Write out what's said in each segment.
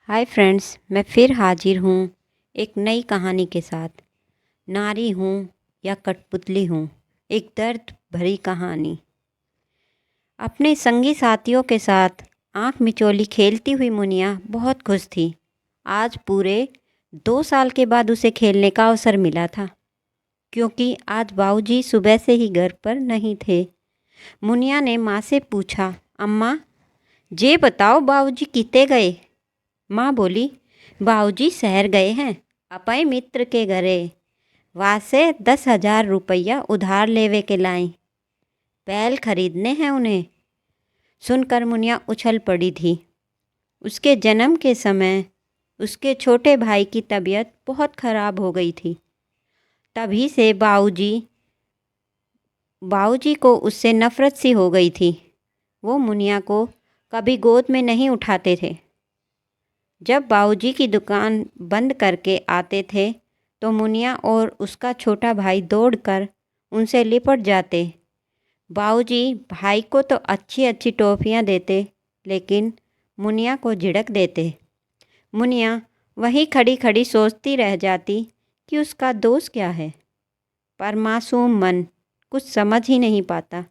Hi friends, मैं फिर हाजिर हूँ एक नई कहानी के साथ। नारी हूँ या कठपुतली हूँ, एक दर्द भरी कहानी। अपने संगी साथियों के साथ आँख मिचौली खेलती हुई मुनिया बहुत खुश थी। आज पूरे 2 साल के बाद उसे खेलने का अवसर मिला था, क्योंकि आज बाबूजी सुबह से ही घर पर नहीं थे। मुनिया ने माँ से पूछा, अम्मा, जे बताओ बाबूजी किते गए? माँ बोली, बाबूजी शहर गए हैं अपने मित्र के घरे। वहाँ से 10,000 रुपया उधार लेवे के लाए, बैल खरीदने हैं उन्हें। सुनकर मुनिया उछल पड़ी थी। उसके जन्म के समय उसके छोटे भाई की तबीयत बहुत खराब हो गई थी। तभी से बाबूजी को उससे नफ़रत सी हो गई थी। वो मुनिया को कभी गोद में नहीं उठाते थे। जब बाबूजी की दुकान बंद करके आते थे तो मुनिया और उसका छोटा भाई दौड़कर उनसे लिपट जाते। बाबूजी भाई को तो अच्छी अच्छी टॉफ़ियाँ देते, लेकिन मुनिया को झिड़क देते। मुनिया वहीं खड़ी खड़ी सोचती रह जाती कि उसका दोष क्या है, पर मासूम मन कुछ समझ ही नहीं पाता।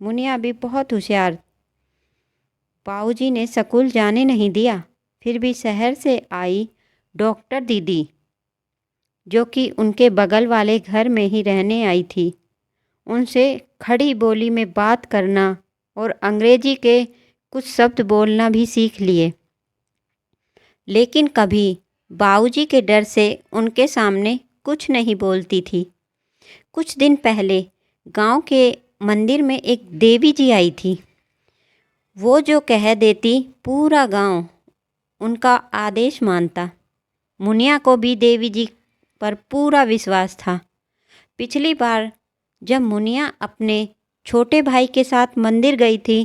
मुनिया भी बहुत होशियार। बाबूजी ने स्कूल जाने नहीं दिया, फिर भी शहर से आई डॉक्टर दीदी, जो कि उनके बगल वाले घर में ही रहने आई थी, उनसे खड़ी बोली में बात करना और अंग्रेजी के कुछ शब्द बोलना भी सीख लिए। लेकिन कभी बाबूजी के डर से उनके सामने कुछ नहीं बोलती थी। कुछ दिन पहले गांव के मंदिर में एक देवी जी आई थी। वो जो कह देती पूरा गांव उनका आदेश मानता। मुनिया को भी देवी जी पर पूरा विश्वास था। पिछली बार जब मुनिया अपने छोटे भाई के साथ मंदिर गई थी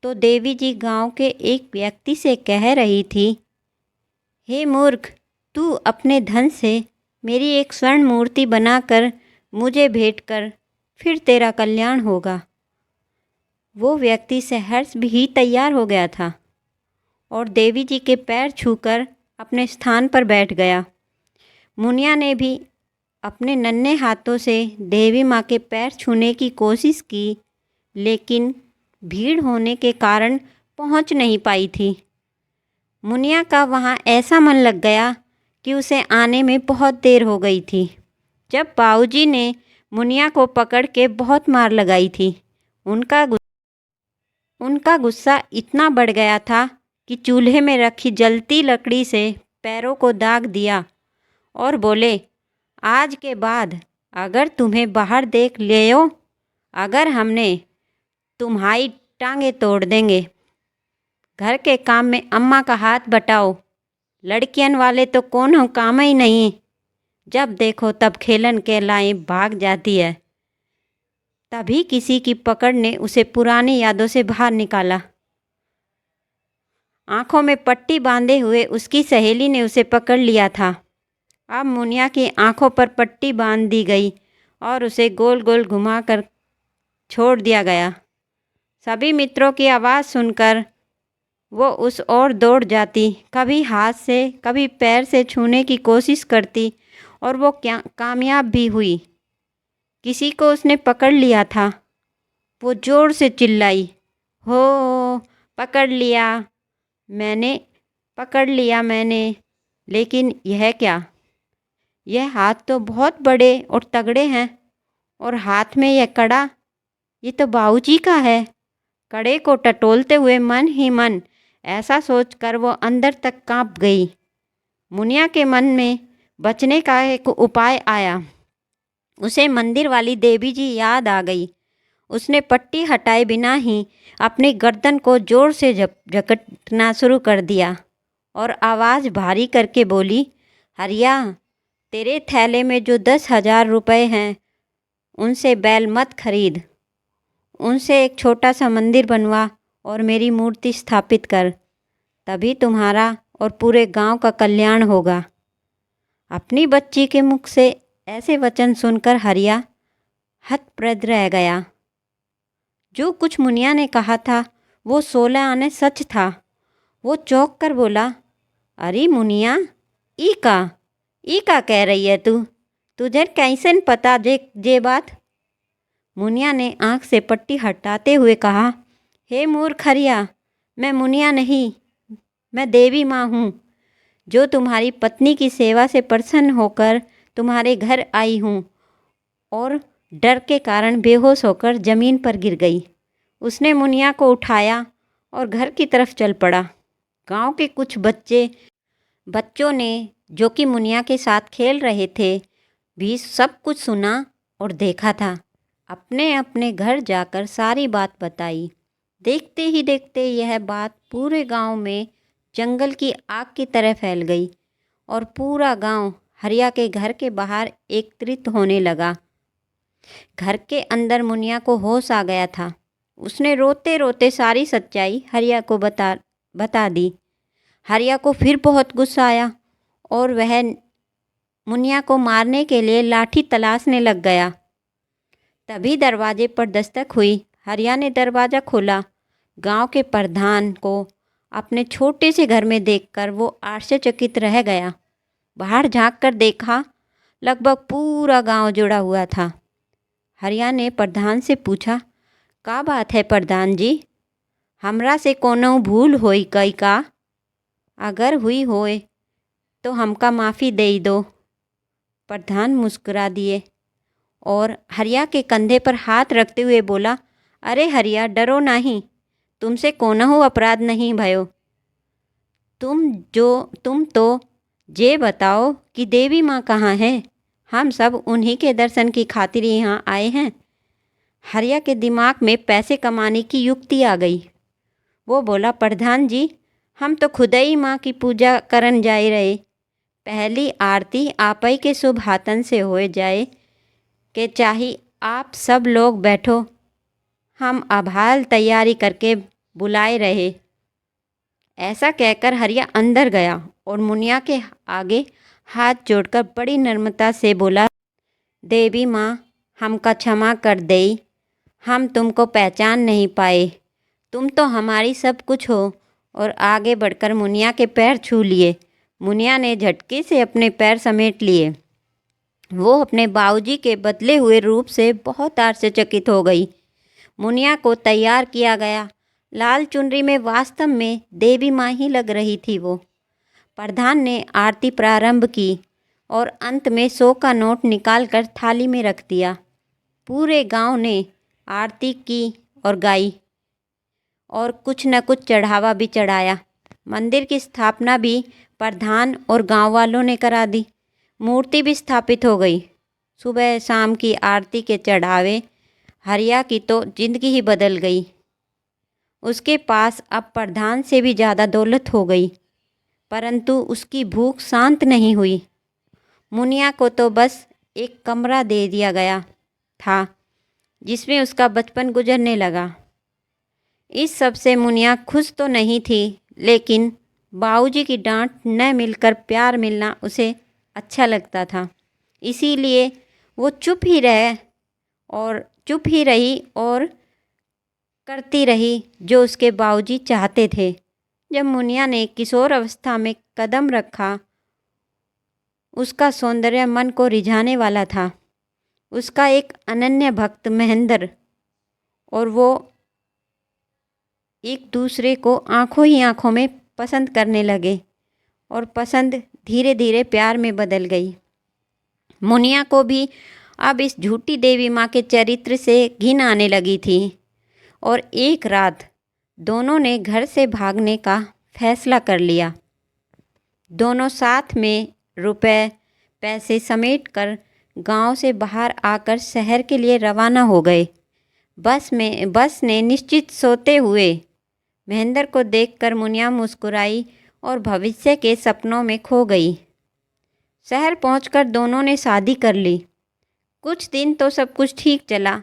तो देवी जी गांव के एक व्यक्ति से कह रही थी, हे मूर्ख, तू अपने धन से मेरी एक स्वर्ण मूर्ति बनाकर मुझे भेंट कर, फिर तेरा कल्याण होगा। वो व्यक्ति सहर्ष भी तैयार हो गया था और देवी जी के पैर छूकर अपने स्थान पर बैठ गया। मुनिया ने भी अपने नन्हे हाथों से देवी माँ के पैर छूने की कोशिश की, लेकिन भीड़ होने के कारण पहुँच नहीं पाई थी। मुनिया का वहाँ ऐसा मन लग गया कि उसे आने में बहुत देर हो गई थी। जब बाबूजी ने मुनिया को पकड़ के बहुत मार लगाई थी, उनका गुस्सा इतना बढ़ गया था कि चूल्हे में रखी जलती लकड़ी से पैरों को दाग दिया और बोले, आज के बाद अगर तुम्हें बाहर देख लियो, अगर हमने तुम्हारी टांगें तोड़ देंगे। घर के काम में अम्मा का हाथ बटाओ, लड़कियन वाले तो कौन काम ही नहीं, जब देखो तब खेलन के लाए भाग जाती है। तभी किसी की पकड़ ने उसे पुरानी यादों से बाहर निकाला। आंखों में पट्टी बांधे हुए उसकी सहेली ने उसे पकड़ लिया था। अब मुनिया की आंखों पर पट्टी बांध दी गई और उसे गोल गोल घुमाकर छोड़ दिया गया। सभी मित्रों की आवाज़ सुनकर वो उस ओर दौड़ जाती, कभी हाथ से कभी पैर से छूने की कोशिश करती और वो क्या कामयाब भी हुई। किसी को उसने पकड़ लिया था। वो ज़ोर से चिल्लाई, हो, पकड़ लिया मैंने, पकड़ लिया मैंने। लेकिन यह क्या? यह हाथ तो बहुत बड़े और तगड़े हैं, और हाथ में यह कड़ा, ये तो बाबूजी का है। कड़े को टटोलते हुए मन ही मन ऐसा सोचकर वो अंदर तक कांप गई। मुनिया के मन में बचने का एक उपाय आया। उसे मंदिर वाली देवी जी याद आ गई। उसने पट्टी हटाए बिना ही अपनी गर्दन को जोर से झपटना शुरू कर दिया और आवाज़ भारी करके बोली, हरिया, तेरे थैले में जो 10,000 रुपये हैं, उनसे बैल मत खरीद। उनसे एक छोटा सा मंदिर बनवा और मेरी मूर्ति स्थापित कर, तभी तुम्हारा और पूरे गांव का कल्याण होगा। अपनी बच्ची के मुख से ऐसे वचन सुनकर हरिया हतप्रभ रह गया। जो कुछ मुनिया ने कहा था वो 16 आने सच था। वो चौंक कर बोला, अरे मुनिया, ई का कह रही है तू? तुझे कैसन पता जे बात? मुनिया ने आँख से पट्टी हटाते हुए कहा, हे मूर्ख हरिया, मैं मुनिया नहीं, मैं देवी माँ हूँ, जो तुम्हारी पत्नी की सेवा से प्रसन्न होकर तुम्हारे घर आई हूँ। और डर के कारण बेहोश होकर ज़मीन पर गिर गई। उसने मुनिया को उठाया और घर की तरफ चल पड़ा। गांव के कुछ बच्चों ने, जो कि मुनिया के साथ खेल रहे थे, भी सब कुछ सुना और देखा था। अपने अपने घर जाकर सारी बात बताई। देखते ही देखते यह बात पूरे गांव में जंगल की आग की तरह फैल गई और पूरा गांव हरिया के घर के बाहर एकत्रित होने लगा। घर के अंदर मुनिया को होश आ गया था। उसने रोते रोते सारी सच्चाई हरिया को बता दी। हरिया को फिर बहुत गुस्सा आया और वह मुनिया को मारने के लिए लाठी तलाशने लग गया। तभी दरवाजे पर दस्तक हुई। हरिया ने दरवाज़ा खोला। गांव के प्रधान को अपने छोटे से घर में देखकर वो आश्चर्यचकित रह गया। बाहर झांककर देखा, लगभग पूरा गांव जुड़ा हुआ था। हरिया ने प्रधान से पूछा, का बात है प्रधान जी? हमरा से कोनो भूल होई कई का? अगर हुई होए तो हमका माफ़ी दे दो। प्रधान मुस्कुरा दिए और हरिया के कंधे पर हाथ रखते हुए बोला, अरे हरिया, डरो नहीं, तुमसे कोनहु अपराध नहीं भयो। तुम तो ये बताओ कि देवी माँ कहाँ है? हम सब उन्हीं के दर्शन की खातिर यहाँ आए हैं। हरिया के दिमाग में पैसे कमाने की युक्ति आ गई। वो बोला, प्रधान जी, हम तो खुद ही माँ की पूजा करन जाए रहे। पहली आरती आप ही के शुभ हाथन से हो जाए के चाही। आप सब लोग बैठो, हम आभाल तैयारी करके बुलाए रहे। ऐसा कहकर हरिया अंदर गया और मुनिया के आगे हाथ जोड़कर बड़ी नम्रता से बोला, देवी माँ, हमका क्षमा कर देई, हम तुमको पहचान नहीं पाए। तुम तो हमारी सब कुछ हो। और आगे बढ़कर मुनिया के पैर छू लिए। मुनिया ने झटके से अपने पैर समेट लिए। वो अपने बाबूजी के बदले हुए रूप से बहुत आश्चर्यचकित हो गई। मुनिया को तैयार किया गया लाल चुनरी में वास्तव में देवी माँ ही लग रही थी। वो प्रधान ने आरती प्रारंभ की और अंत में 100 का नोट निकालकर थाली में रख दिया। पूरे गांव ने आरती की और गाई और कुछ न कुछ चढ़ावा भी चढ़ाया। मंदिर की स्थापना भी प्रधान और गांव वालों ने करा दी। मूर्ति भी स्थापित हो गई। सुबह शाम की आरती के चढ़ावे। हरिया की तो जिंदगी ही बदल गई। उसके पास अब प्रधान से भी ज़्यादा दौलत हो गई, परंतु उसकी भूख शांत नहीं हुई। मुनिया को तो बस एक कमरा दे दिया गया था जिसमें उसका बचपन गुजरने लगा। इस सब से मुनिया खुश तो नहीं थी, लेकिन बाबूजी की डांट न मिलकर प्यार मिलना उसे अच्छा लगता था। इसीलिए वो चुप ही रही और करती रही जो उसके बाबूजी चाहते थे। जब मुनिया ने किशोर अवस्था में कदम रखा, उसका सौंदर्य मन को रिझाने वाला था। उसका एक अनन्य भक्त महेंद्र और वो एक दूसरे को आंखों ही आंखों में पसंद करने लगे और पसंद धीरे धीरे प्यार में बदल गई। मुनिया को भी अब इस झूठी देवी माँ के चरित्र से घिन आने लगी थी और एक रात दोनों ने घर से भागने का फैसला कर लिया। दोनों साथ में रुपए पैसे समेट कर गांव से बाहर आकर शहर के लिए रवाना हो गए। बस ने निश्चित सोते हुए महेंद्र को देखकर मुनिया मुस्कुराई और भविष्य के सपनों में खो गई। शहर पहुंचकर दोनों ने शादी कर ली। कुछ दिन तो सब कुछ ठीक चला,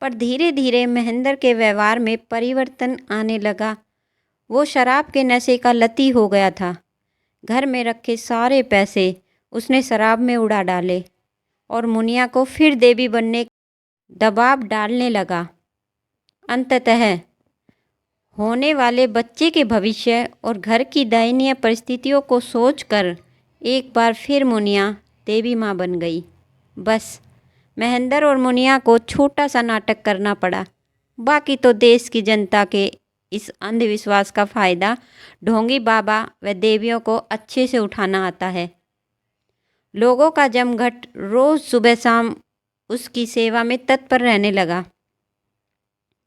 पर धीरे धीरे महेंद्र के व्यवहार में परिवर्तन आने लगा। वो शराब के नशे का लती हो गया था। घर में रखे सारे पैसे उसने शराब में उड़ा डाले और मुनिया को फिर देवी बनने दबाव डालने लगा। अंततः होने वाले बच्चे के भविष्य और घर की दयनीय परिस्थितियों को सोचकर एक बार फिर मुनिया देवी माँ बन गई। बस महेंद्र और मुनिया को छोटा सा नाटक करना पड़ा। बाकी तो देश की जनता के इस अंधविश्वास का फ़ायदा ढोंगी बाबा व देवियों को अच्छे से उठाना आता है। लोगों का जमघट रोज़ सुबह शाम उसकी सेवा में तत्पर रहने लगा।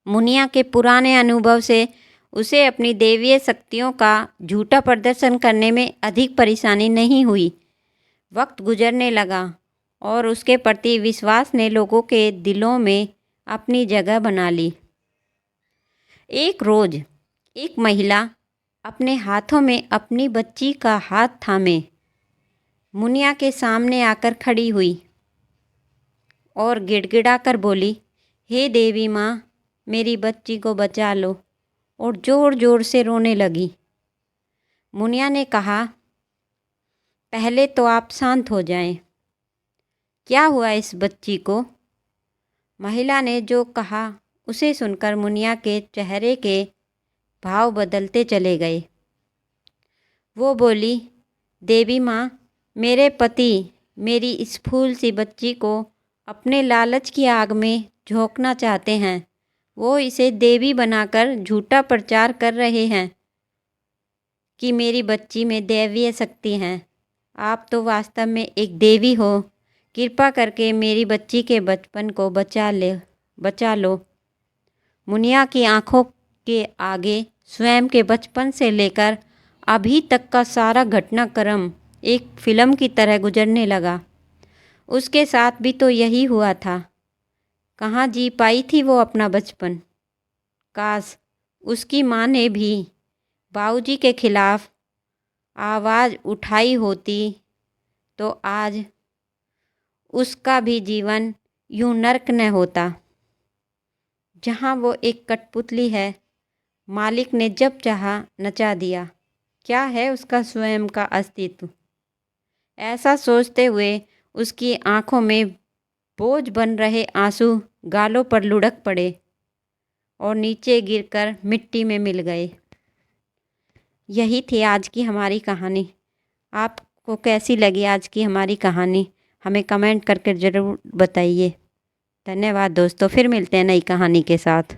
मुनिया के पुराने अनुभव से उसे अपनी देवीय शक्तियों का झूठा प्रदर्शन करने में अधिक परेशानी नहीं हुई। वक्त गुजरने लगा और उसके प्रति विश्वास ने लोगों के दिलों में अपनी जगह बना ली। एक रोज़ एक महिला अपने हाथों में अपनी बच्ची का हाथ थामे मुनिया के सामने आकर खड़ी हुई और गिड़गिड़ाकर बोली, हे देवी माँ, मेरी बच्ची को बचा लो, और ज़ोर ज़ोर से रोने लगी। मुनिया ने कहा, पहले तो आप शांत हो जाएं। क्या हुआ इस बच्ची को? महिला ने जो कहा उसे सुनकर मुनिया के चेहरे के भाव बदलते चले गए। वो बोली, देवी माँ, मेरे पति मेरी इस फूल सी बच्ची को अपने लालच की आग में झोंकना चाहते हैं। वो इसे देवी बनाकर झूठा प्रचार कर रहे हैं कि मेरी बच्ची में दैवीय शक्ति है। आप तो वास्तव में एक देवी हो। कृपा करके मेरी बच्ची के बचपन को बचा लो। मुनिया की आंखों के आगे स्वयं के बचपन से लेकर अभी तक का सारा घटनाक्रम एक फिल्म की तरह गुजरने लगा। उसके साथ भी तो यही हुआ था। कहाँ जी पाई थी वो अपना बचपन? काश उसकी माँ ने भी बाबूजी के खिलाफ आवाज़ उठाई होती तो आज उसका भी जीवन यूं नर्क न होता। जहाँ वो एक कठपुतली है, मालिक ने जब चाहा नचा दिया। क्या है उसका स्वयं का अस्तित्व? ऐसा सोचते हुए उसकी आंखों में बोझ बन रहे आंसू गालों पर लुढ़क पड़े और नीचे गिरकर मिट्टी में मिल गए। यही थी आज की हमारी कहानी। आपको कैसी लगी आज की हमारी कहानी? हमें कमेंट करके ज़रूर बताइए। धन्यवाद दोस्तों, फिर मिलते हैं नई कहानी के साथ।